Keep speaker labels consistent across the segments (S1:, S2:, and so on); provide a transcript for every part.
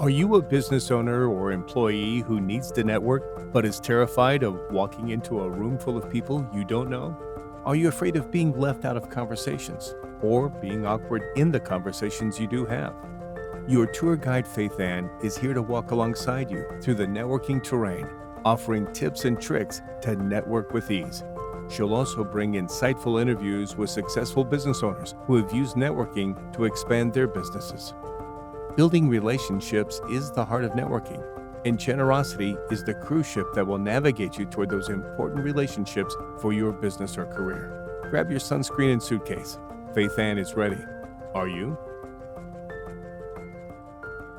S1: Are you a business owner or employee who needs to network but is terrified of walking into a room full of people you don't know? Are you afraid of being left out of conversations or being awkward in the conversations you do have? Your tour guide, Faithann, is here to walk alongside you through the networking terrain, offering tips and tricks to network with ease. She'll also bring insightful interviews with successful business owners who have used networking to expand their businesses. Building relationships is the heart of networking, and generosity is the cruise ship that will navigate you toward those important relationships for your business or career. Grab your sunscreen and suitcase. Faithann is ready. Are you?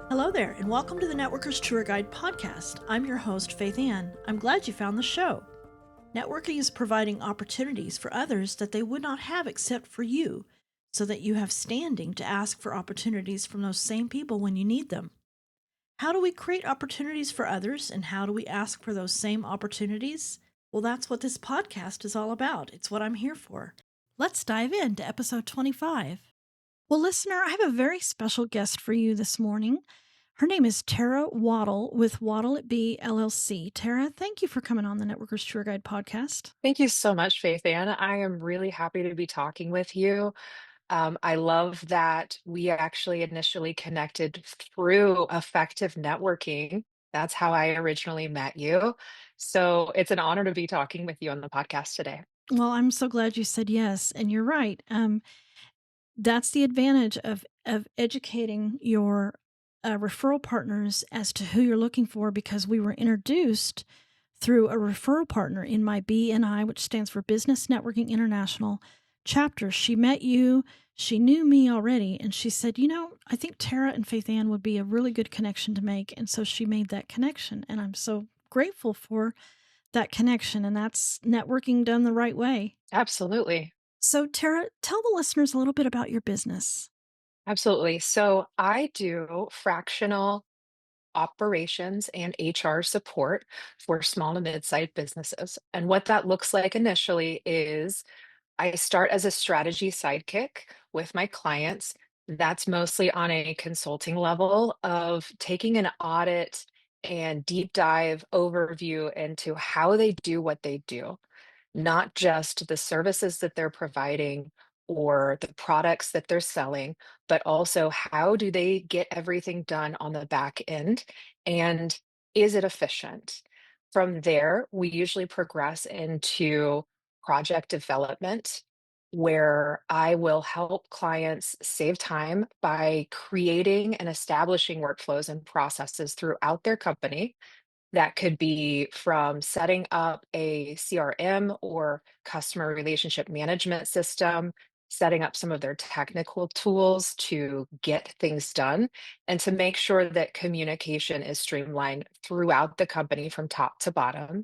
S2: Hello there, and welcome to the Networkers Tour Guide podcast. I'm your host, Faithann. I'm glad you found the show. Networking is providing opportunities for others that they would not have except for you, so that you have standing to ask for opportunities from those same people when you need them. How do we create opportunities for others, and how do we ask for those same opportunities? Well, that's what this podcast is all about. It's what I'm here for. Let's dive into episode 25. Well, listener, I have a very special guest for you this morning. Her name is Tara Waddle with Waddle It Be LLC. Tara, thank you for coming on the Networkers Tour Guide podcast.
S3: Thank you so much, Faithann. I am really happy to be talking with you. I love that we actually initially connected through effective networking. That's how I originally met you. So it's an honor to be talking with you on the podcast today.
S2: Well, I'm so glad you said yes, and you're right. That's the advantage of educating your referral partners as to who you're looking for, because we were introduced through a referral partner in my BNI, which stands for Business Networking International chapter. She met you, she knew me already, and she said, I think Tara and Faithann would be a really good connection to make. And so she made that connection, and I'm so grateful for that connection, and that's networking done the right way.
S3: Absolutely.
S2: So, Tara, tell the listeners a little bit about your business.
S3: Absolutely. So I do fractional operations and HR support for small to mid-sized businesses. And what that looks like initially is I start as a strategy sidekick with my clients. That's mostly on a consulting level of taking an audit and deep dive overview into how they do what they do, not just the services that they're providing or the products that they're selling, but also how do they get everything done on the back end and is it efficient? From there, we usually progress into project development where I will help clients save time by creating and establishing workflows and processes throughout their company. That could be from setting up a CRM or customer relationship management system, setting up some of their technical tools to get things done, and to make sure that communication is streamlined throughout the company from top to bottom.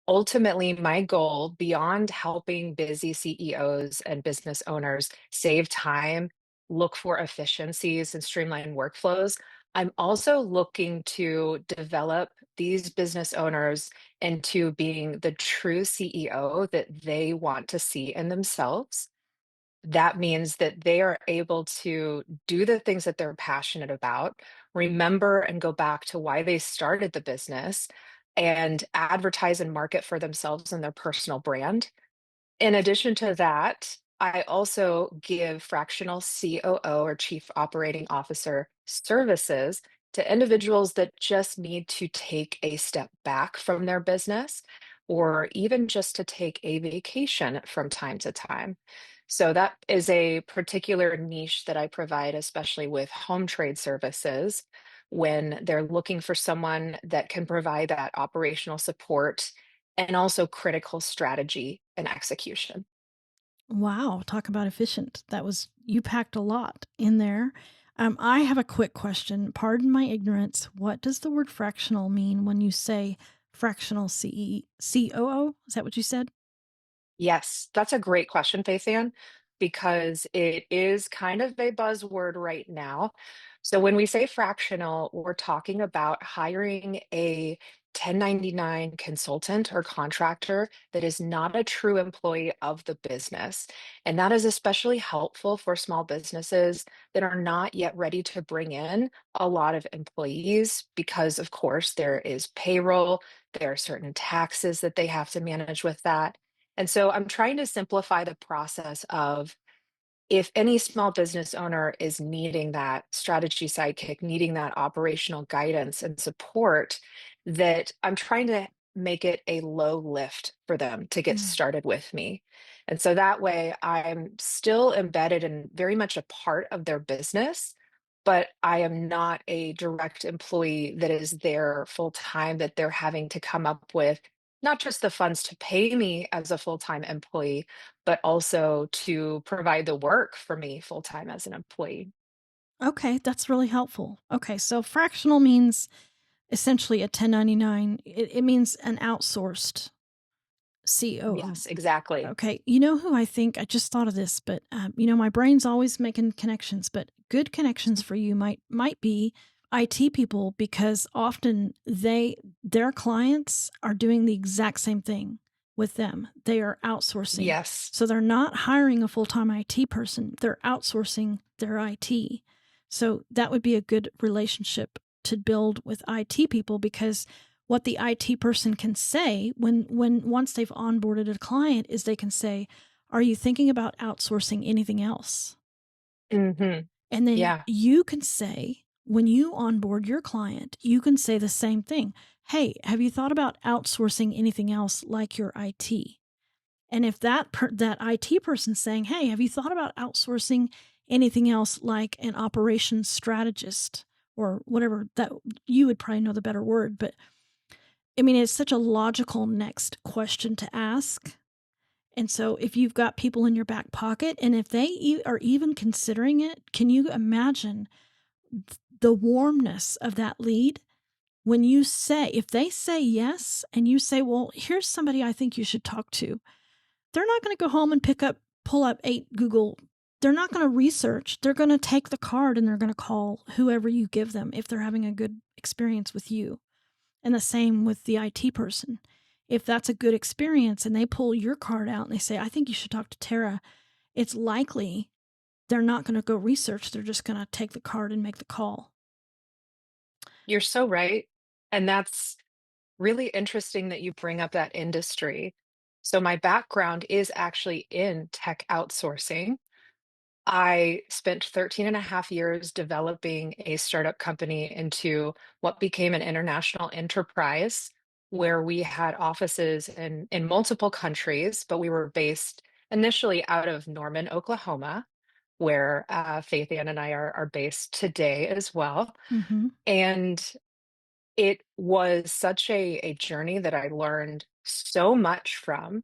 S3: Ultimately, my goal beyond helping busy CEOs and business owners save time, look for efficiencies, and streamline workflows, I'm also looking to develop these business owners into being the true CEO that they want to see in themselves. That means that they are able to do the things that they're passionate about, remember and go back to why they started the business, and advertise and market for themselves and their personal brand. In addition to that, I also give fractional COO or Chief Operating Officer services to individuals that just need to take a step back from their business or even just to take a vacation from time to time. So that is a particular niche that I provide, especially with home trade services, when they're looking for someone that can provide that operational support and also critical strategy and execution.
S2: Wow, talk about efficient. You packed a lot in there. I have a quick question. Pardon my ignorance. What does the word fractional mean when you say fractional COO? Is that what you said?
S3: Yes, that's a great question, Faithan, because it is kind of a buzzword right now. So when we say fractional, we're talking about hiring a 1099 consultant or contractor that is not a true employee of the business. And that is especially helpful for small businesses that are not yet ready to bring in a lot of employees because, of course, there is payroll, there are certain taxes that they have to manage with that. And so I'm trying to simplify the process of if any small business owner is needing that strategy sidekick, needing that operational guidance and support, that I'm trying to make it a low lift for them to get
S2: Mm.
S3: started with me. And so that way I'm still embedded and very much a part of their business, but I am not a direct employee that is there full time, that they're having to come up with not just the funds to pay me as a full-time employee, but also to provide the work for me full time as an employee.
S2: Okay, that's really helpful. Okay, so fractional means essentially a 1099. It means an outsourced COO.
S3: Yes, exactly.
S2: Okay, you know who I think, I just thought of this, but my brain's always making connections, but good connections for you might be IT people, because often their clients are doing the exact same thing with them. They are outsourcing.
S3: Yes.
S2: So they're not hiring a full-time IT person, they're outsourcing their IT. So that would be a good relationship to build with IT people, because what the IT person can say when once they've onboarded a client is they can say, "Are you thinking about outsourcing anything else?"
S3: Hmm.
S2: And then
S3: Yeah.
S2: you can say, when you onboard your client, you can say the same thing. "Hey, have you thought about outsourcing anything else like your IT?" And if that IT person's saying, "Hey, have you thought about outsourcing anything else like an operations strategist?" or whatever, that you would probably know the better word, but I mean, it's such a logical next question to ask. And so if you've got people in your back pocket, and if they are even considering it, can you imagine the warmness of that lead when you say, if they say yes, and you say, "Well, here's somebody I think you should talk to." They're not going to go home and pull up 8 Google. They're not going to research. They're going to take the card and they're going to call whoever you give them if they're having a good experience with you. And the same with the IT person. If that's a good experience and they pull your card out and they say, "I think you should talk to Tara," it's likely they're not going to go research. They're just going to take the card and make the call.
S3: You're so right. And that's really interesting that you bring up that industry. So, my background is actually in tech outsourcing. I spent 13 and a half years developing a startup company into what became an international enterprise where we had offices in multiple countries, but we were based initially out of Norman, Oklahoma, where Faithann and I are based today as well.
S2: Mm-hmm.
S3: And it was such a journey that I learned so much from,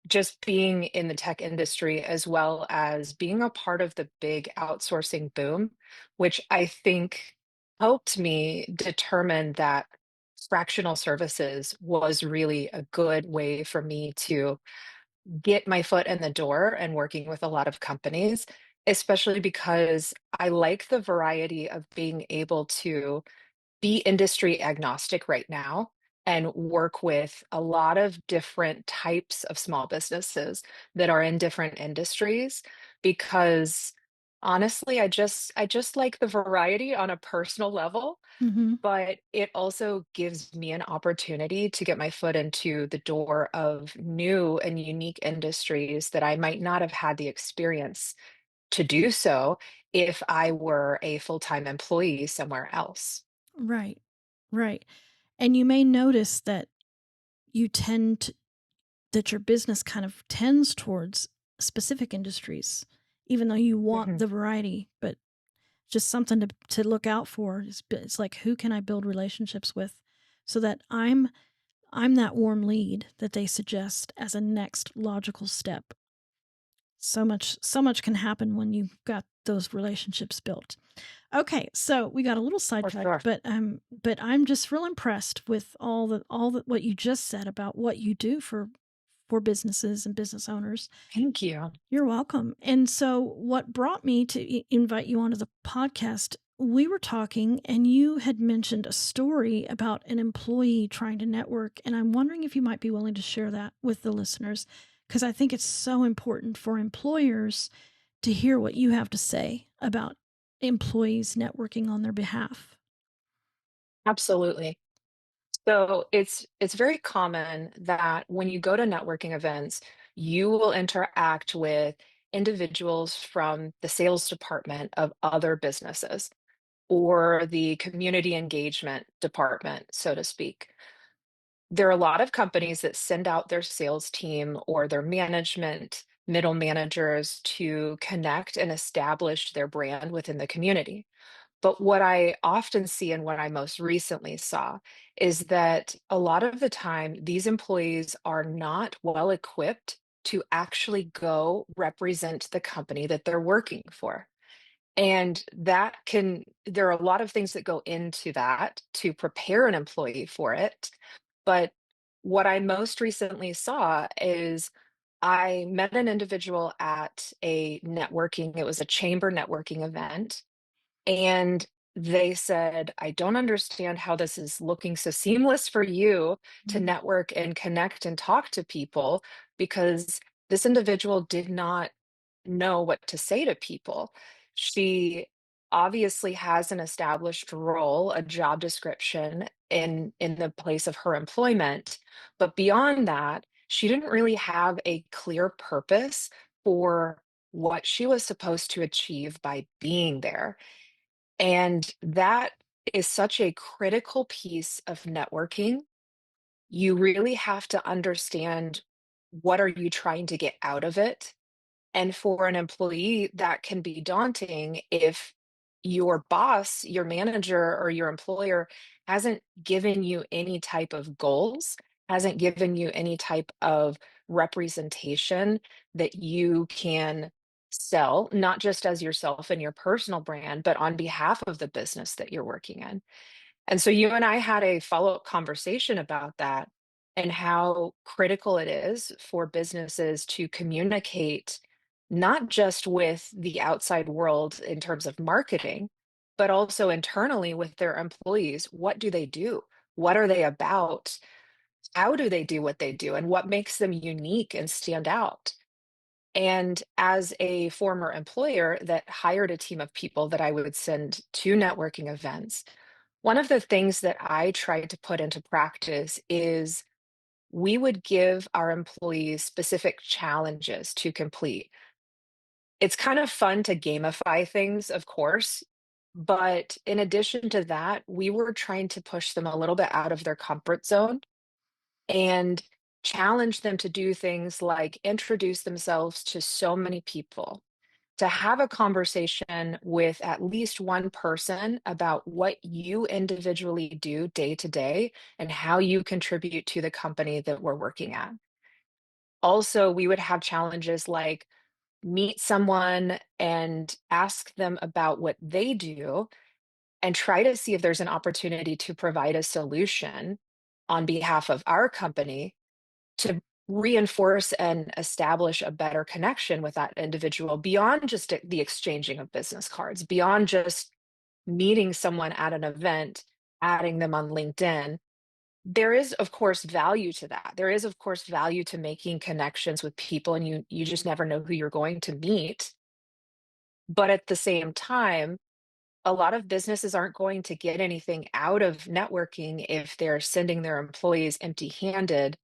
S3: just being in the tech industry, as well as being a part of the big outsourcing boom, which I think helped me determine that fractional services was really a good way for me to get my foot in the door and working with a lot of companies, especially because I like the variety of being able to be industry agnostic right now and work with a lot of different types of small businesses that are in different industries, because honestly I just like the variety on a personal level,
S2: Mm-hmm.
S3: but it also gives me an opportunity to get my foot into the door of new and unique industries that I might not have had the experience to do so if I were a full-time employee somewhere else.
S2: Right. Right. And you may notice that you tend to, that your business kind of tends towards specific industries, even though you want
S3: Mhm.
S2: the variety, but just something to look out for. It's like, who can I build relationships with so that I'm that warm lead that they suggest as a next logical step. So much can happen when you've got those relationships built. Okay, so we got a little
S3: For
S2: sidetracked,
S3: sure.
S2: but I'm just real impressed with all the what you just said about what you do for businesses and business owners.
S3: Thank you.
S2: You're welcome. And so, what brought me to invite you onto the podcast we were talking and you had mentioned a story about an employee trying to network. And I'm wondering if you might be willing to share that with the listeners, because I think it's so important for employers to hear what you have to say about employees networking on their behalf.
S3: Absolutely. So it's very common that when you go to networking events, you will interact with individuals from the sales department of other businesses or the community engagement department, so to speak. There are a lot of companies that send out their sales team or their management, middle managers to connect and establish their brand within the community. But what I often see and what I most recently saw is that a lot of the time, these employees are not well equipped to actually go represent the company that they're working for. And there are a lot of things that go into that to prepare an employee for it. But what I most recently saw is I met an individual at it was a chamber networking event, and they said, "I don't understand how this is looking so seamless for you to
S2: Mhm.
S3: network and connect and talk to people because this individual did not know what to say to people." She obviously has an established role, a job description in the place of her employment, but beyond that, she didn't really have a clear purpose for what she was supposed to achieve by being there. And that is such a critical piece of networking. You really have to understand, what are you trying to get out of it? And for an employee, that can be daunting if your boss, your manager, or your employer hasn't given you any type of goals, hasn't given you any type of representation that you can sell, not just as yourself and your personal brand, but on behalf of the business that you're working in. And so you and I had a follow-up conversation about that and how critical it is for businesses to communicate not just with the outside world in terms of marketing, but also internally with their employees. What do they do? What are they about? How do they do what they do? And what makes them unique and stand out? And as a former employer that hired a team of people that I would send to networking events, one of the things that I tried to put into practice is we would give our employees specific challenges to complete. It's kind of fun to gamify things, of course, but in addition to that, we were trying to push them a little bit out of their comfort zone and challenge them to do things like introduce themselves to so many people, to have a conversation with at least one person about what you individually do day to day and how you contribute to the company that we're working at. Also, we would have challenges like meet someone and ask them about what they do and try to see if there's an opportunity to provide a solution on behalf of our company to reinforce and establish a better connection with that individual beyond just the exchanging of business cards, beyond just meeting someone at an event, adding them on LinkedIn. There is, of course, value to that. There is, of course, value to making connections with people, and you just never know who you're going to meet. But at the same time, a lot of businesses aren't going to get anything out of networking if they're sending their employees empty-handed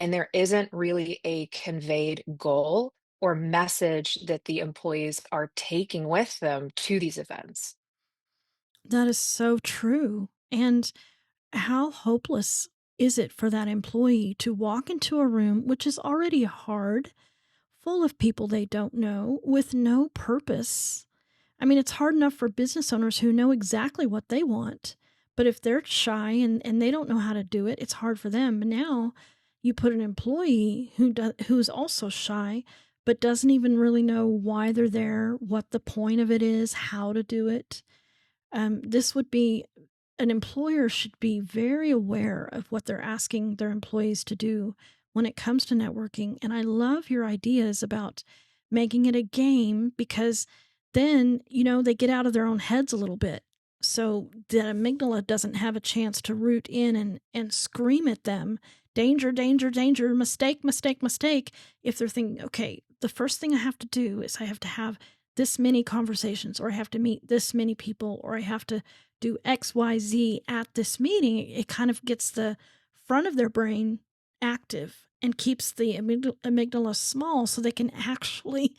S3: and there isn't really a conveyed goal or message that the employees are taking with them to these events.
S2: That is so true. And how hopeless is it for that employee to walk into a room, which is already hard, full of people they don't know, with no purpose? I mean, it's hard enough for business owners who know exactly what they want. But if they're shy and they don't know how to do it, it's hard for them. But now you put an employee who's also shy, but doesn't even really know why they're there, what the point of it is, how to do it. This would be an employer should be very aware of what they're asking their employees to do when it comes to networking. And I love your ideas about making it a game because then, they get out of their own heads a little bit. so the amygdala doesn't have a chance to root in and scream at them, danger, danger, danger, mistake, mistake, mistake. If they're thinking, okay, the first thing I have to do is I have to have this many conversations, or I have to meet this many people, or I have to do XYZ at this meeting, it kind of gets the front of their brain active and keeps the amygdala small so they can actually,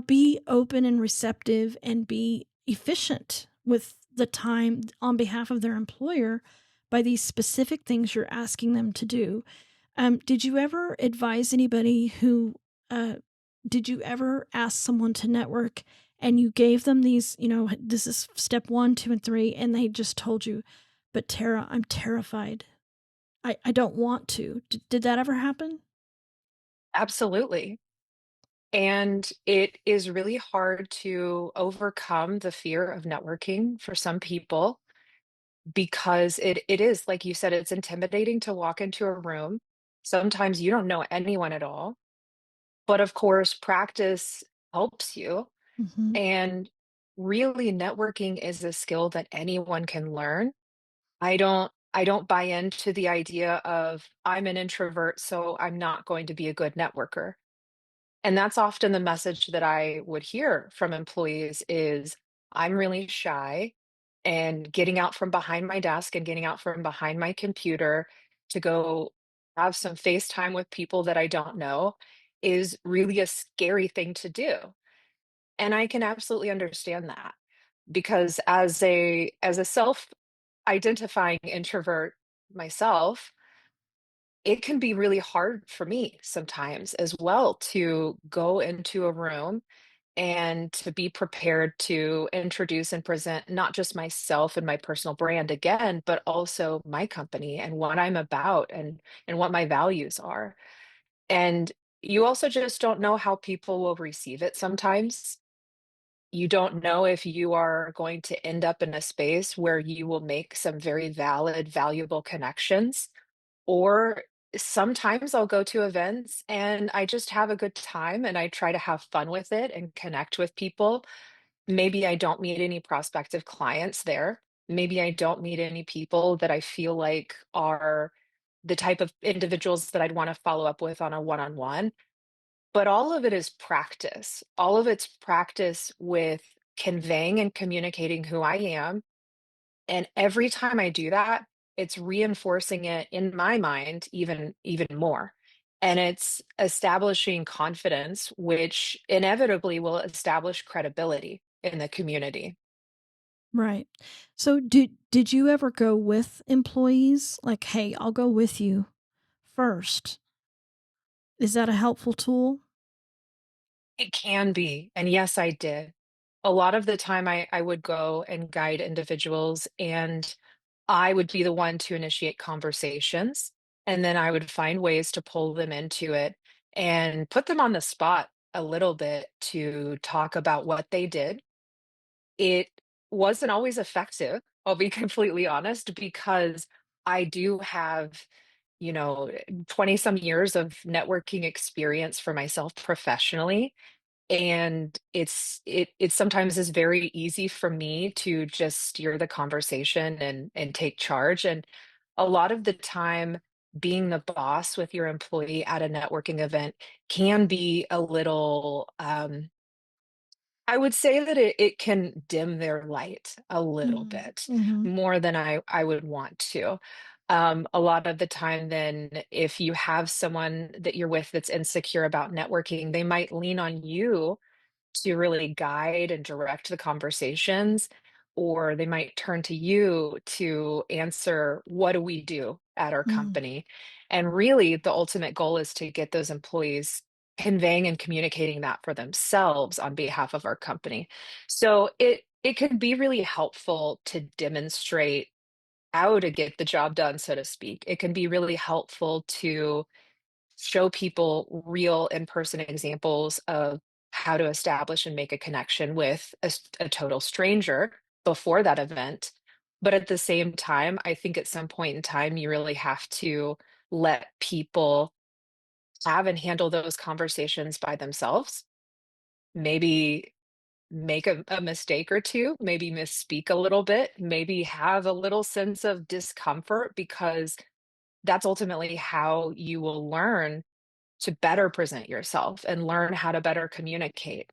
S2: be open and receptive and be efficient with the time on behalf of their employer by these specific things you're asking them to do. Did you ever advise anybody who, did you ever ask someone to network and you gave them these, this is step 1, 2, and 3, and they just told you, but Tara, I'm terrified. I don't want to. Did that ever happen?
S3: Absolutely. And it is really hard to overcome the fear of networking for some people because it is, like you said, it's intimidating to walk into a room. Sometimes you don't know anyone at all. But of course, practice helps you.
S2: Mm-hmm.
S3: And really, networking is a skill that anyone can learn. I don't buy into the idea of I'm an introvert, so I'm not going to be a good networker. And that's often the message that I would hear from employees is I'm really shy and getting out from behind my desk and getting out from behind my computer to go have some FaceTime with people that I don't know is really a scary thing to do. And I can absolutely understand that because as a self-identifying introvert myself, it can be really hard for me sometimes as well to go into a room and to be prepared to introduce and present not just myself and my personal brand again, but also my company and what I'm about and what my values are. And you also just don't know how people will receive it sometimes. You don't know if you are going to end up in a space where you will make some very valid, valuable connections or sometimes I'll go to events and I just have a good time and I try to have fun with it and connect with people. Maybe I don't meet any prospective clients there. Maybe I don't meet any people that I feel like are the type of individuals that I'd want to follow up with on a one on one. But all of it is practice. All of it's practice with conveying and communicating who I am and every time I do that, it's reinforcing it in my mind even more. And it's establishing confidence, which inevitably will establish credibility in the community.
S2: Right. So did you ever go with employees? Like, hey, I'll go with you first. Is that a helpful tool?
S3: It can be. And yes, I did. A lot of the time I would go and guide individuals and I would be the one to initiate conversations, and then I would find ways to pull them into it and put them on the spot a little bit to talk about what they did. It wasn't always effective, I'll be completely honest, because I do have, 20 some years of networking experience for myself professionally, and it sometimes is very easy for me to just steer the conversation and take charge, and a lot of the time, being the boss with your employee at a networking event can be a little, I would say that it can dim their light a little
S2: Mm,
S3: bit
S2: mhm,
S3: more than I would want to. A lot of the time, then, if you have someone that you're with that's insecure about networking, they might lean on you to really guide and direct the conversations, or they might turn to you to answer, what do we do at our
S2: mm,
S3: company? And really, the ultimate goal is to get those employees conveying and communicating that for themselves on behalf of our company. So it can be really helpful to demonstrate how to get the job done, so to speak. It can be really helpful to show people real in-person examples of how to establish and make a connection with a total stranger before that event. But at the same time, I think at some point in time, you really have to let people have and handle those conversations by themselves. Maybe make a mistake or two, maybe misspeak a little bit, maybe have a little sense of discomfort, because that's ultimately how you will learn to better present yourself and learn how to better communicate.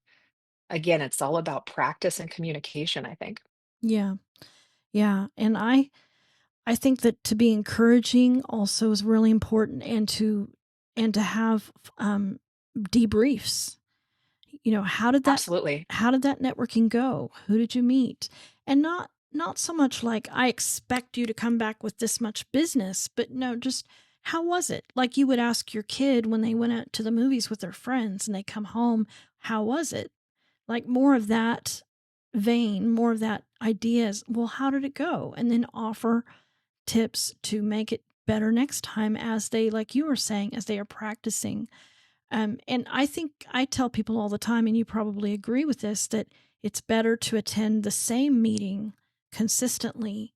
S3: Again, it's all about practice and communication, I think.
S2: Yeah. Yeah. And I think that to be encouraging also is really important, and to have debriefs.
S3: Absolutely.
S2: How did that networking go? Who did you meet? And not so much like I expect you to come back with this much business, but no, just how was it? Like you would ask your kid when they went out to the movies with their friends and they come home, how was it? Like more of that vein, more of that ideas. Well, how did it go? And then offer tips to make it better next time as they, like you were saying, as they are practicing. And I think I tell people all the time, and you probably agree with this, that it's better to attend the same meeting consistently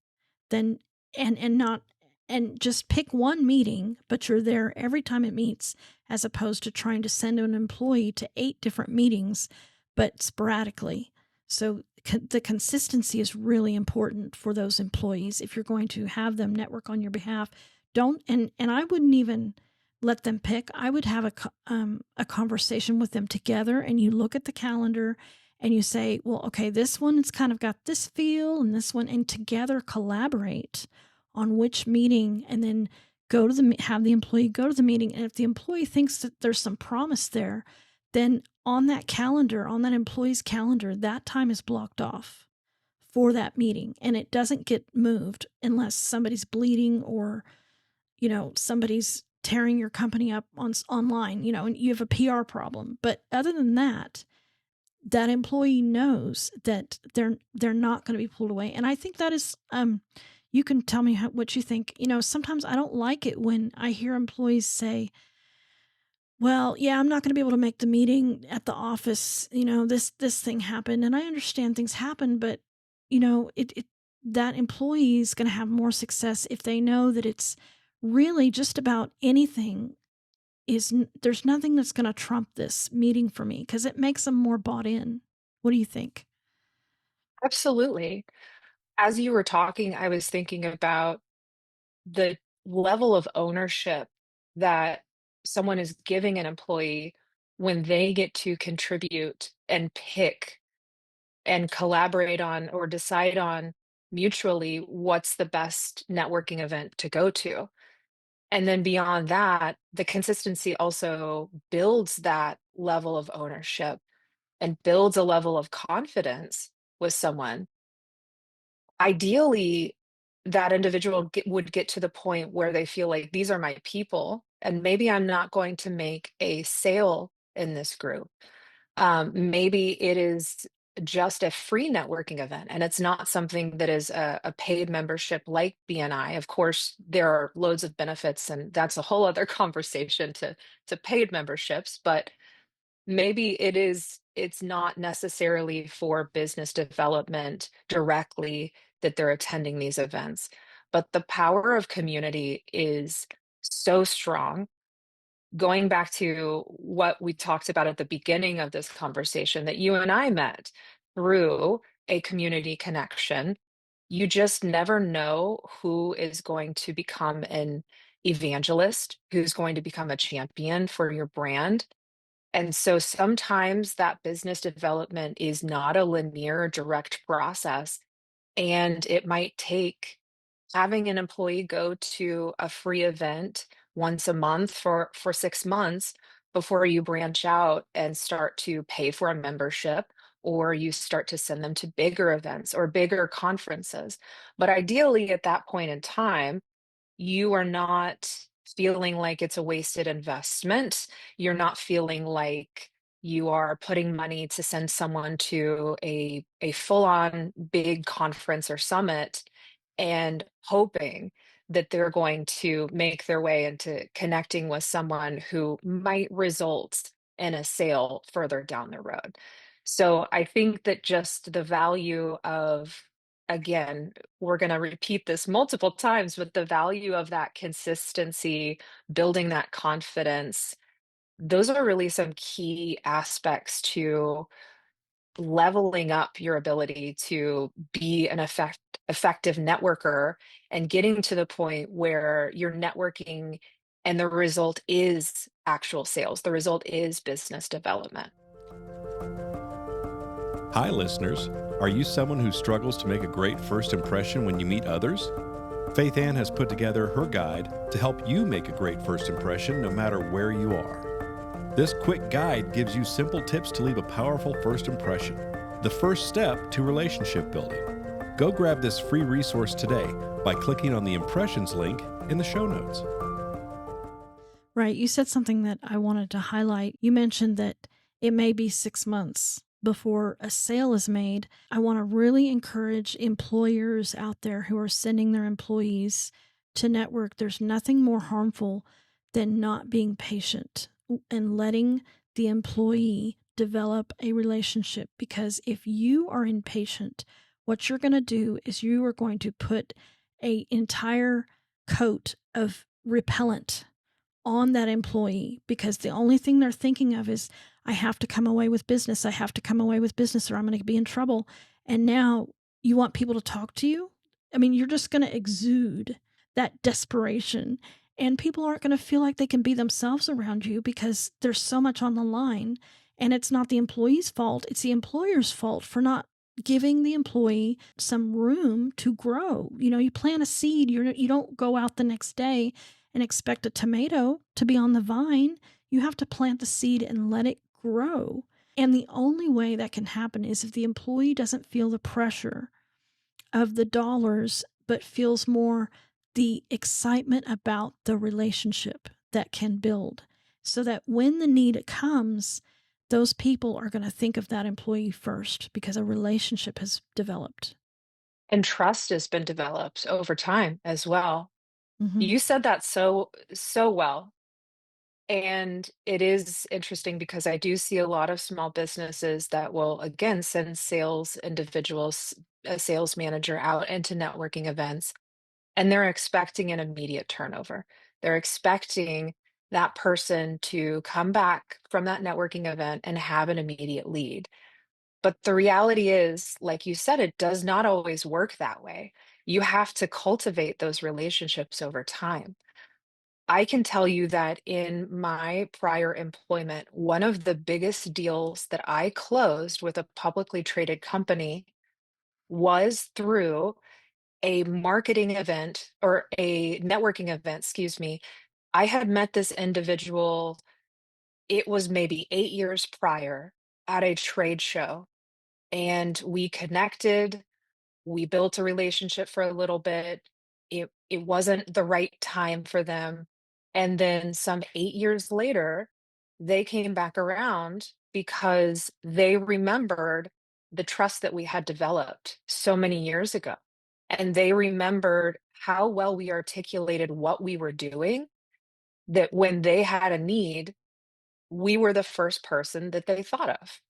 S2: than and not and just pick one meeting, but you're there every time it meets, as opposed to trying to send an employee to 8 different meetings, but sporadically. So the consistency is really important for those employees. If you're going to have them network on your behalf, don't and I wouldn't even let them pick. I would have a conversation with them together, and you look at the calendar and you say, well, okay, this one, it's kind of got this feel, and this one, and together collaborate on which meeting, and then have the employee go to the meeting. And if the employee thinks that there's some promise there, then on that calendar, on that employee's calendar, that time is blocked off for that meeting, and it doesn't get moved unless somebody's bleeding, or somebody's tearing your company up online, and you have a PR problem. But other than that, that employee knows that they're not going to be pulled away. And I think that is, you can tell me what you think. Sometimes I don't like it when I hear employees say, well, yeah, I'm not going to be able to make the meeting at the office. This thing happened, and I understand things happen, but it that employee is going to have more success if they know that it's really just about anything. There's nothing that's going to trump this meeting for me, because it makes them more bought in. What do you think?
S3: Absolutely. As you were talking, I was thinking about the level of ownership that someone is giving an employee when they get to contribute and pick and collaborate on or decide on mutually what's the best networking event to go to. And then beyond that, the consistency also builds that level of ownership and builds a level of confidence with someone. Ideally, that individual would get to the point where they feel like these are my people, and maybe I'm not going to make a sale in this group. Maybe it is just a free networking event, and it's not something that is a paid membership like BNI. Of course, there are loads of benefits, and that's a whole other conversation to paid memberships. But maybe it's not necessarily for business development directly that they're attending these events, but the power of community is so strong. Going back to what we talked about at the beginning of this conversation, that you and I met through a community connection, you just never know who is going to become an evangelist, who's going to become a champion for your brand. And so sometimes that business development is not a linear, direct process, and it might take having an employee go to a free event once a month for 6 months before you branch out and start to pay for a membership, or you start to send them to bigger events or bigger conferences. But ideally, at that point in time, you are not feeling like it's a wasted investment. You're not feeling like you are putting money to send someone to a full-on big conference or summit and hoping that they're going to make their way into connecting with someone who might result in a sale further down the road. So I think that just the value of, again, we're going to repeat this multiple times, but the value of that consistency, building that confidence, those are really some key aspects to leveling up your ability to be an effective networker and getting to the point where you're networking and the result is actual sales. The result is business development.
S4: Hi, listeners. Are you someone who struggles to make a great first impression when you meet others? Faithann has put together her guide to help you make a great first impression no matter where you are. This quick guide gives you simple tips to leave a powerful first impression, the first step to relationship building. Go grab this free resource today by clicking on the impressions link in the show notes.
S2: Right. You said something that I wanted to highlight. You mentioned that it may be 6 months before a sale is made. I want to really encourage employers out there who are sending their employees to network. There's nothing more harmful than not being patient and letting the employee develop a relationship. Because if you are impatient, what you're going to do is you are going to put an entire coat of repellent on that employee, because the only thing they're thinking of is, I have to come away with business. I have to come away with business or I'm going to be in trouble. And now you want people to talk to you? I mean, you're just going to exude that desperation, and people aren't going to feel like they can be themselves around you because there's so much on the line. And it's not the employee's fault. It's the employer's fault for not giving the employee some room to grow. You plant a seed, you don't go out the next day and expect a tomato to be on the vine. You have to plant the seed and let it grow. And the only way that can happen is if the employee doesn't feel the pressure of the dollars, but feels more the excitement about the relationship that can build. So that when the need comes, those people are going to think of that employee first because a relationship has developed.
S3: And trust has been developed over time as well.
S2: Mm-hmm.
S3: You said that so well. And it is interesting because I do see a lot of small businesses that will, again, send sales individuals, a sales manager out into networking events, and they're expecting an immediate turnover. They're expecting that person to come back from that networking event and have an immediate lead. But the reality is, like you said, it does not always work that way. You have to cultivate those relationships over time. I can tell you that in my prior employment, one of the biggest deals that I closed with a publicly traded company was through a marketing event or a networking event, excuse me. I had met this individual, it was maybe 8 years prior at a trade show, and we connected. We built a relationship for a little bit. It wasn't the right time for them. And then some 8 years later, they came back around because they remembered the trust that we had developed so many years ago. And they remembered how well we articulated what we were doing, that when they had a need, we were the first person that they thought of.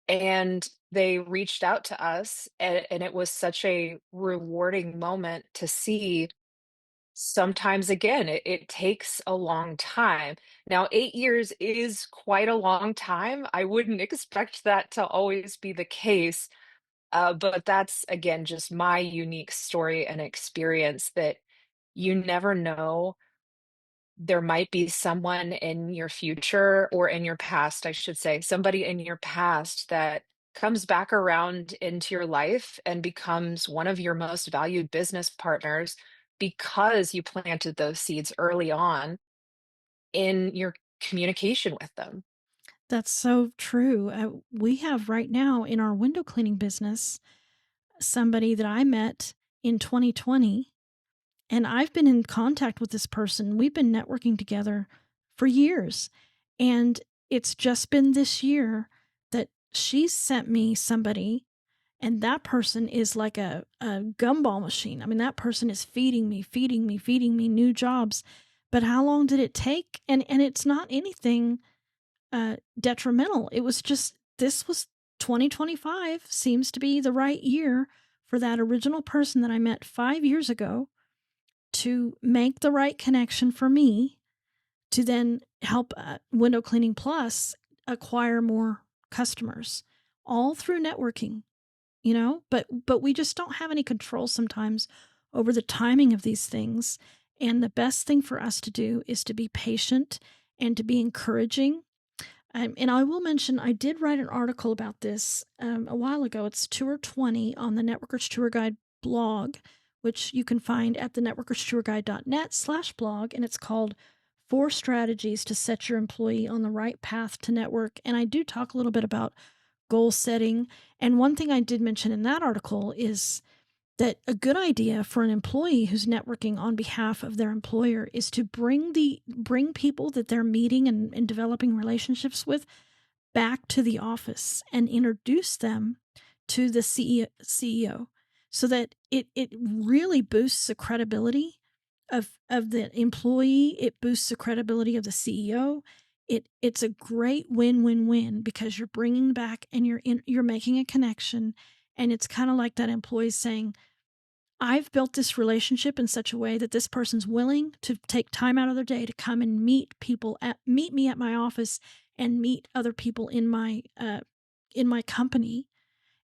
S3: And they reached out to us, and it was such a rewarding moment to see. Sometimes, again, it takes a long time. Now, 8 years is quite a long time. I wouldn't expect that to always be the case, but that's, again, just my unique story and experience that you never know. There might be someone in your future, or in your past, I should say, somebody in your past that comes back around into your life and becomes one of your most valued business partners because you planted those seeds early on in your communication with them.
S2: That's so true. We have right now in our window cleaning business somebody that I met in 2020, and I've been in contact with this person. We've been networking together for years. And it's just been this year that she sent me somebody, and that person is like a gumball machine. I mean, that person is feeding me new jobs. But how long did it take? And it's not anything detrimental. It was just, this was 2025 seems to be the right year for that original person that I met 5 years ago to make the right connection for me to then help Window Cleaning Plus acquire more customers. all through networking, you know, but we just don't have any control sometimes over the timing of these things. And the best thing for us to do is to be patient and to be encouraging. And I will mention, I did write an article about this a while ago. It's Tour 20 on the Networkers Tour Guide blog, which you can find at the networkerstourguide.net/blog. And it's called 4 Strategies to Set Your Employee on the Right Path to Network. And I do talk a little bit about goal setting. And one thing I did mention in that article is that a good idea for an employee who's networking on behalf of their employer is to bring people that they're meeting and developing relationships with back to the office and introduce them to the CEO so that it really boosts the credibility of the employee. It boosts the credibility of the CEO. It's a great win-win-win because you're bringing back and you're making a connection. And it's kind of like that employee saying, I've built this relationship in such a way that this person's willing to take time out of their day to come and meet me at my office and meet other people in my company.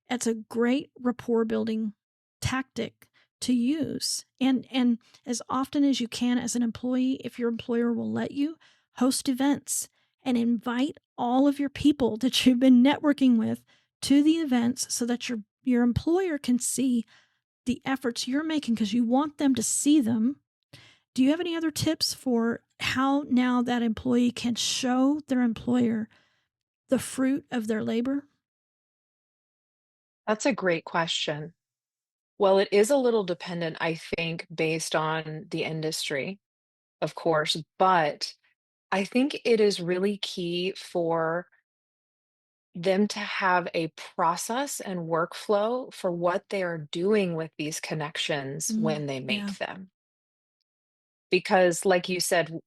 S2: It's a great rapport building tactic to use. And as often as you can as an employee, if your employer will let you, host events and invite all of your people that you've been networking with to the events so that your employer can see the efforts you're making because you want them to see them. Do you have any other tips for how now that employee can show their employer the fruit of their labor?
S3: That's a great question. Well, it is a little dependent, I think, based on the industry, of course, but I think it is really key for them to have a process and workflow for what they are doing with these connections when they
S2: Yeah.
S3: make them. Because, like you said,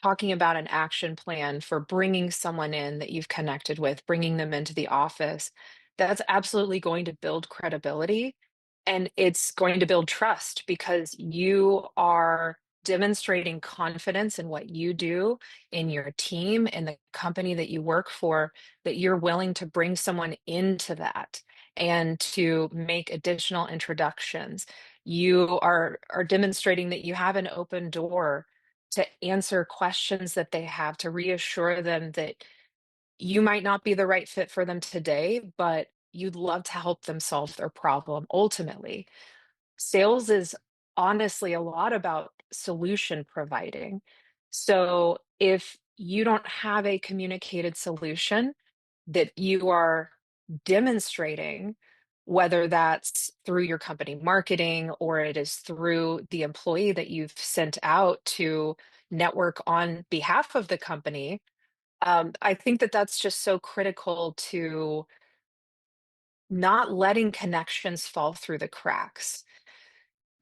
S3: talking about an action plan for bringing someone in that you've connected with, bringing them into the office, that's absolutely going to build credibility and it's going to build trust because you are demonstrating confidence in what you do in your team and the company that you work for, that you're willing to bring someone into that and to make additional introductions. You are demonstrating that you have an open door to answer questions that they have, to reassure them that you might not be the right fit for them today, but you'd love to help them solve their problem ultimately. Sales is honestly a lot about solution providing. So if you don't have a communicated solution that you are demonstrating, whether that's through your company marketing or it is through the employee that you've sent out to network on behalf of the company, I think that that's just so critical to not letting connections fall through the cracks.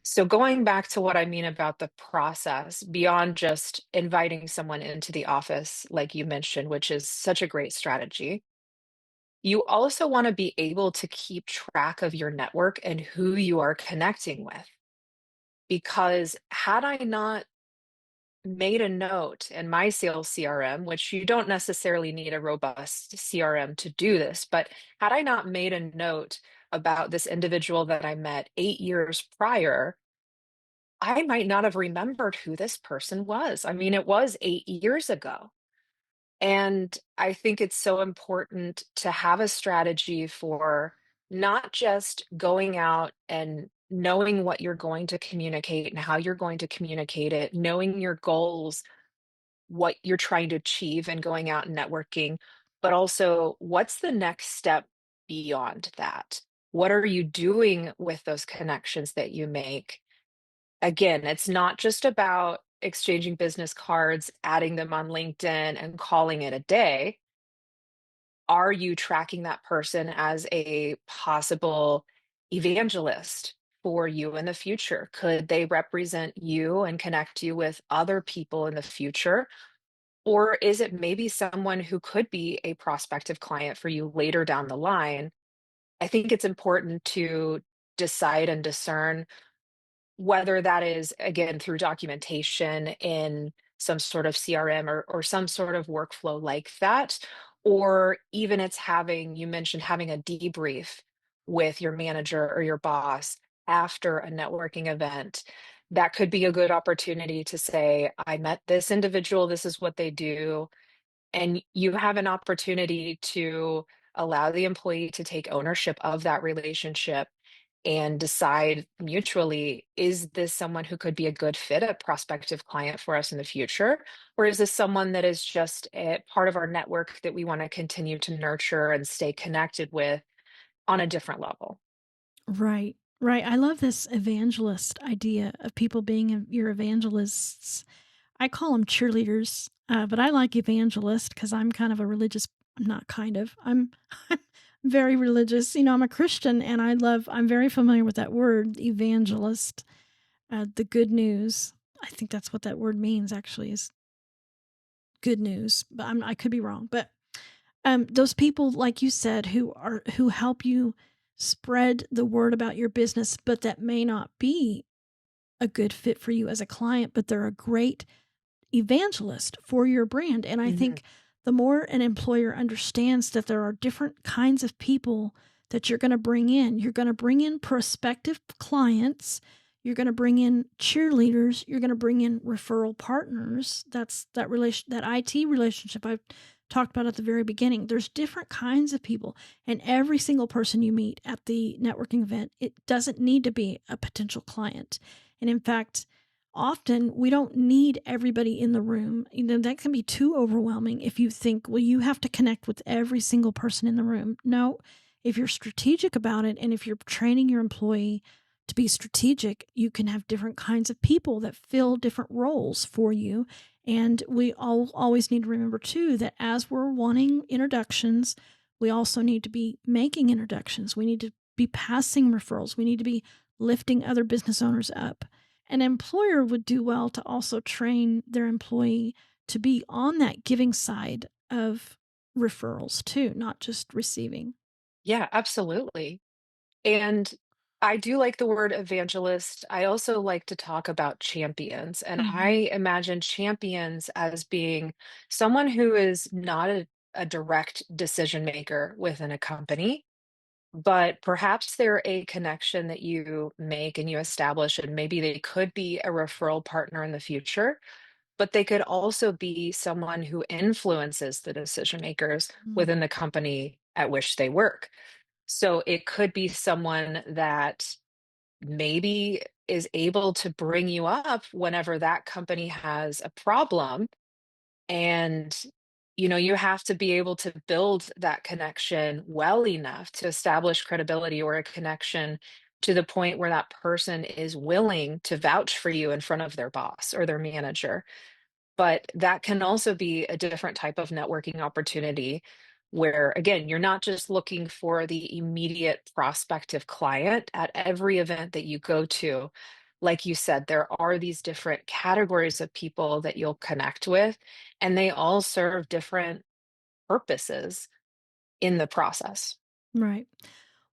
S3: So going back to what I mean about the process, beyond just inviting someone into the office, like you mentioned, which is such a great strategy, you also want to be able to keep track of your network and who you are connecting with. Because had I not made a note in my sales CRM, which you don't necessarily need a robust CRM to do this, but had I not made a note about this individual that I met 8 years prior, I might not have remembered who this person was. I mean, it was 8 years ago. And I think it's so important to have a strategy for not just going out and knowing what you're going to communicate and how you're going to communicate it, knowing your goals, what you're trying to achieve, and going out and networking, but also what's the next step beyond that? What are you doing with those connections that you make? Again, it's not just about exchanging business cards, adding them on LinkedIn, and calling it a day. Are you tracking that person as a possible evangelist for you in the future? Could they represent you and connect you with other people in the future? Or is it maybe someone who could be a prospective client for you later down the line? I think it's important to decide and discern whether that is, again, through documentation in some sort of CRM or some sort of workflow like that, or even it's having, you mentioned having a debrief with your manager or your boss after a networking event. That could be a good opportunity to say, I met this individual, this is what they do. And you have an opportunity to allow the employee to take ownership of that relationship and decide mutually, is this someone who could be a good fit, a prospective client for us in the future? Or is this someone that is just a part of our network that we want to continue to nurture and stay connected with on a different level?
S2: Right. Right. I love this evangelist idea of people being your evangelists. I call them cheerleaders, but I like evangelist because I'm kind of a religious. I'm not kind of. I'm I'm very religious. I'm a Christian, and I'm very familiar with that word, evangelist. The good news. I think that's what that word means. Actually, is good news, but I could be wrong. But those people, like you said, who help you spread the word about your business, but that may not be a good fit for you as a client, but they're a great evangelist for your brand. And I
S3: Mhm.
S2: think the more an employer understands that there are different kinds of people that you're going to bring in prospective clients, you're going to bring in cheerleaders, you're going to bring in referral partners. That's that IT relationship I've talked about at the very beginning. There's different kinds of people, and every single person you meet at the networking event, it doesn't need to be a potential client. And in fact, often we don't need everybody in the room. That can be too overwhelming if you think, well, you have to connect with every single person in the room. No, if you're strategic about it, and if you're training your employee to be strategic, you can have different kinds of people that fill different roles for you. And we always need to remember too that as we're wanting introductions, we also need to be making introductions. We need to be passing referrals. We need to be lifting other business owners up. An employer would do well to also train their employee to be on that giving side of referrals too, not just receiving.
S3: Yeah, absolutely. And I do like the word evangelist. I also like to talk about champions. And
S2: Mhm.
S3: I imagine champions as being someone who is not a direct decision maker within a company, but perhaps they're a connection that you make and you establish, and maybe they could be a referral partner in the future, but they could also be someone who influences the decision makers
S2: Mm.
S3: within the company at which they work. So it could be someone that maybe is able to bring you up whenever that company has a problem. And, you have to be able to build that connection well enough to establish credibility or a connection to the point where that person is willing to vouch for you in front of their boss or their manager. But that can also be a different type of networking opportunity where, again, you're not just looking for the immediate prospective client at every event that you go to. Like you said, there are these different categories of people that you'll connect with, and they all serve different purposes in the process.
S2: Right.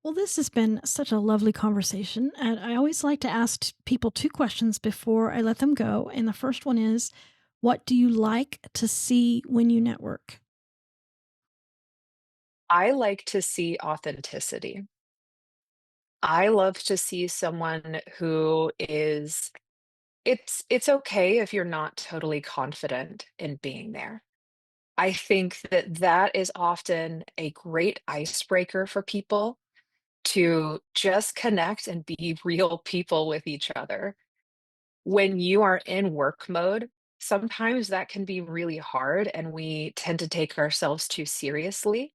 S2: Well, this has been such a lovely conversation. And I always like to ask people two questions before I let them go. And the first one is, what do you like to see when you network?
S3: I like to see authenticity. I love to see someone who is it's okay if you're not totally confident in being there. I think that that is often a great icebreaker for people to just connect and be real people with each other. When you are in work mode, sometimes that can be really hard and we tend to take ourselves too seriously.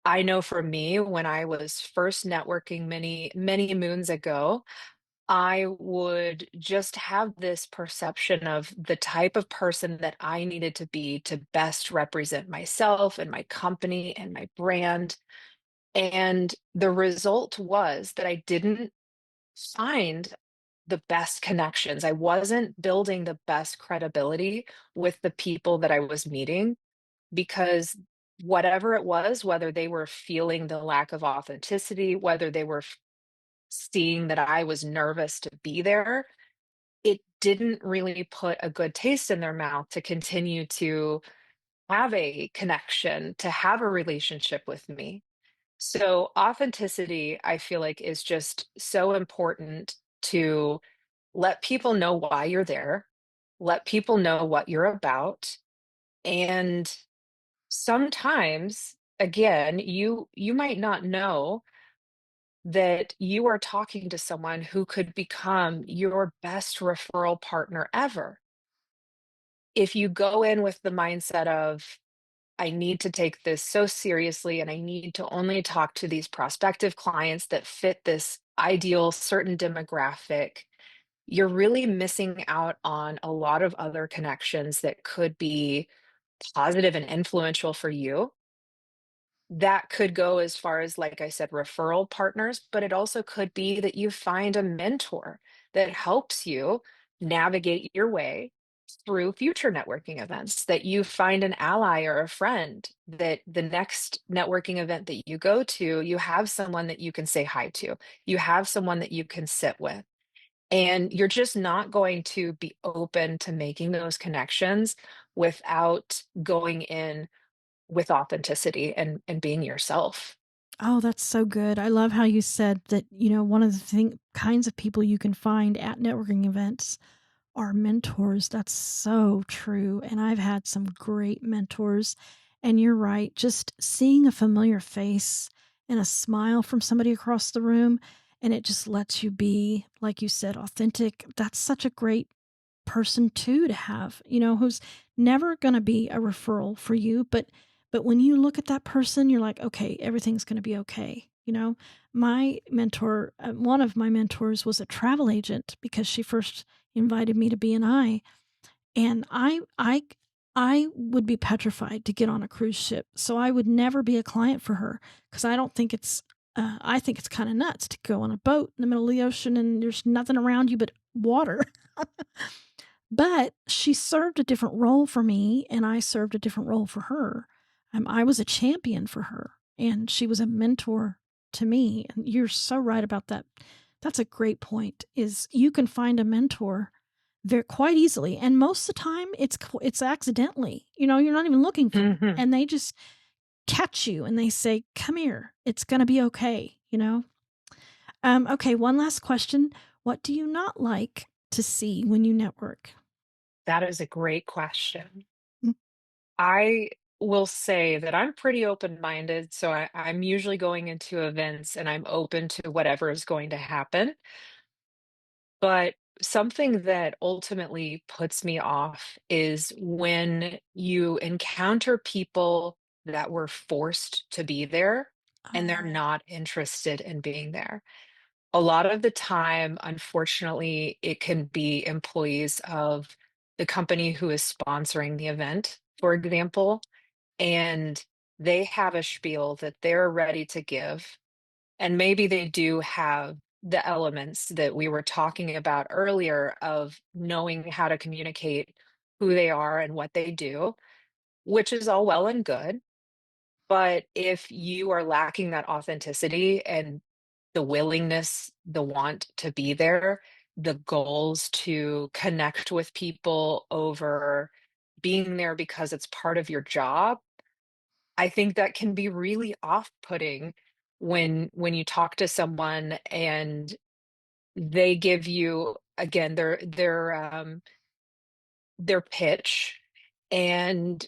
S3: I know for me, when I was first networking many, many moons ago, I would just have this perception of the type of person that I needed to be to best represent myself and my company and my brand. And the result was that I didn't find the best connections. I wasn't building the best credibility with the people that I was meeting because whatever it was, whether they were feeling the lack of authenticity, whether they were seeing that I was nervous to be there, it didn't really put a good taste in their mouth to continue to have a connection, to have a relationship with me. So authenticity, I feel like, is just so important to let people know why you're there, let people know what you're about, and sometimes, again, you might not know that you are talking to someone who could become your best referral partner ever. If you go in with the mindset of, I need to take this so seriously and I need to only talk to these prospective clients that fit this ideal certain demographic, you're really missing out on a lot of other connections that could be positive and influential for you. That could go as far as, like I said, referral partners, but it also could be that you find a mentor that helps you navigate your way through future networking events, that you find an ally or a friend that the next networking event that you go to, you have someone that you can say hi to, you have someone that you can sit with. And you're just not going to be open to making those connections without going in with authenticity and being yourself.
S2: Oh, that's so good. I love how you said that, one of the kinds of people you can find at networking events are mentors. That's so true. And I've had some great mentors. And you're right, just seeing a familiar face and a smile from somebody across the room, and it just lets you be, like you said, authentic. That's such a great person too to have, who's never going to be a referral for you, but when you look at that person, you're like, okay, everything's going to be okay. My mentor, one of my mentors was a travel agent because she first invited me to BNI, and I would be petrified to get on a cruise ship, so I would never be a client for her because I don't think it's I think it's kind of nuts to go on a boat in the middle of the ocean and there's nothing around you but water. But she served a different role for me, and I served a different role for her. I was a champion for her, and she was a mentor to me. And you're so right about that. That's a great point. Is you can find a mentor very quite easily, and most of the time it's accidentally. You're not even looking for it,
S3: Mhm.
S2: and they just catch you and they say, "Come here, it's gonna be okay." Okay, one last question. What do you not like to see when you network?
S3: That is a great question. I will say that I'm pretty open-minded, so I'm usually going into events and I'm open to whatever is going to happen. But something that ultimately puts me off is when you encounter people that were forced to be there and they're
S2: Oh,
S3: not interested in being there. A lot of the time, unfortunately, it can be employees of the company who is sponsoring the event, for example, and they have a spiel that they're ready to give. And maybe they do have the elements that we were talking about earlier of knowing how to communicate who they are and what they do, which is all well and good. But if you are lacking that authenticity and the willingness, the want to be there, the goals to connect with people over being there because it's part of your job, I think that can be really off-putting when you talk to someone and they give you, again, their pitch, and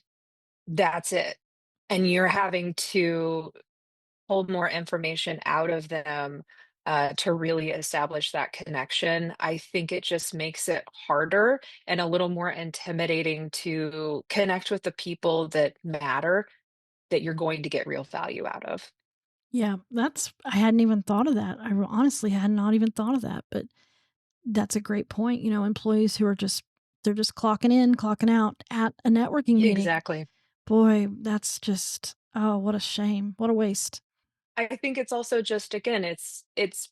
S3: that's it. And you're having to hold more information out of them, to really establish that connection. I think it just makes it harder and a little more intimidating to connect with the people that matter, that you're going to get real value out of.
S2: yeah, I hadn't even thought of that. Honestly had not even thought of that, but that's a great point. Employees who are they're just clocking in, clocking out at a networking meeting.
S3: Exactly.
S2: Boy, that's just, oh, what a shame. What a waste.
S3: I think it's also just, again, it's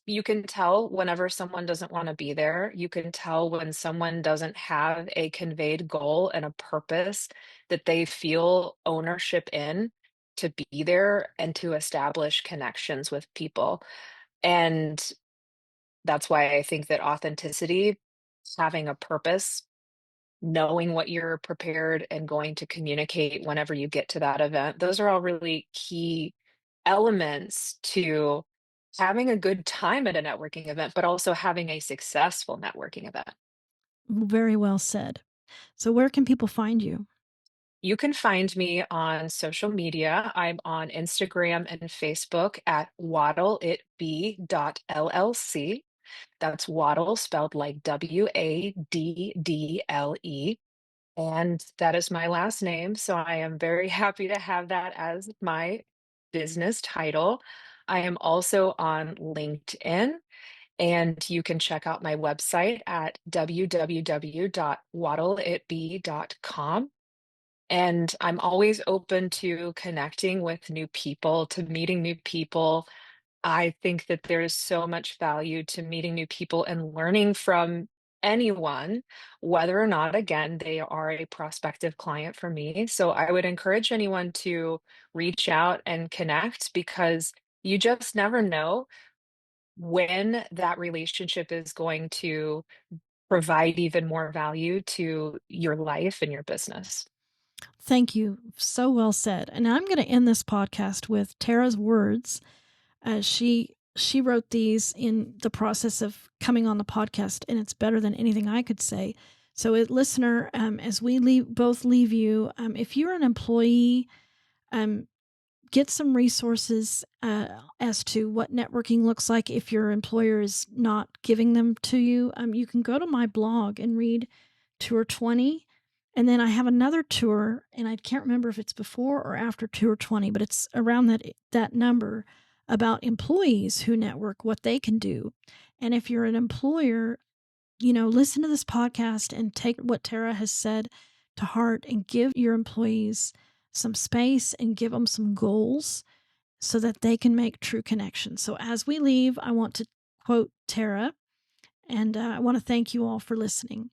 S3: you can tell whenever someone doesn't want to be there. You can tell when someone doesn't have a conveyed goal and a purpose that they feel ownership in, to be there and to establish connections with people. And that's why I think that authenticity, having a purpose, knowing what you're prepared and going to communicate whenever you get to that event. Those are all really key elements to having a good time at a networking event, but also having a successful networking event.
S2: Very well said. So, where can people find you?
S3: You can find me on social media. I'm on Instagram and Facebook at waddleitbe.llc. That's Waddle spelled like Waddle. And that is my last name. So I am very happy to have that as my business title. I am also on LinkedIn, and you can check out my website at www.waddleitbe.com. And I'm always open to connecting with new people, to meeting new people. I think that there is so much value to meeting new people and learning from anyone, whether or not, again, they are a prospective client for me. So I would encourage anyone to reach out and connect because you just never know when that relationship is going to provide even more value to your life and your business.
S2: Thank you. So well said. And I'm going to end this podcast with Tara's words. She wrote these in the process of coming on the podcast, and it's better than anything I could say. So, listener, as we both leave you, if you're an employee, get some resources as to what networking looks like if your employer is not giving them to you. You can go to my blog and read Tour 20. And then I have another tour, and I can't remember if it's before or after Tour 20, but it's around that number about employees who network, what they can do. And if you're an employer, listen to this podcast and take what Tara has said to heart and give your employees some space and give them some goals so that they can make true connections. So as we leave, I want to quote Tara, and I want to thank you all for listening.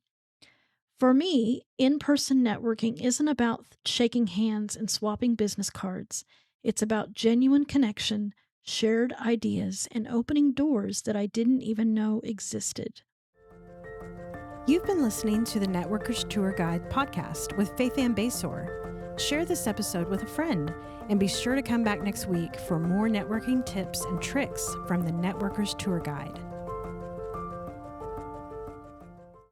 S2: For me, in-person networking isn't about shaking hands and swapping business cards. It's about genuine connection, shared ideas, and opening doors that I didn't even know existed.
S5: You've been listening to the Networkers Tour Guide podcast with Faithann Basor. Share this episode with a friend and be sure to come back next week for more networking tips and tricks from the Networkers Tour Guide.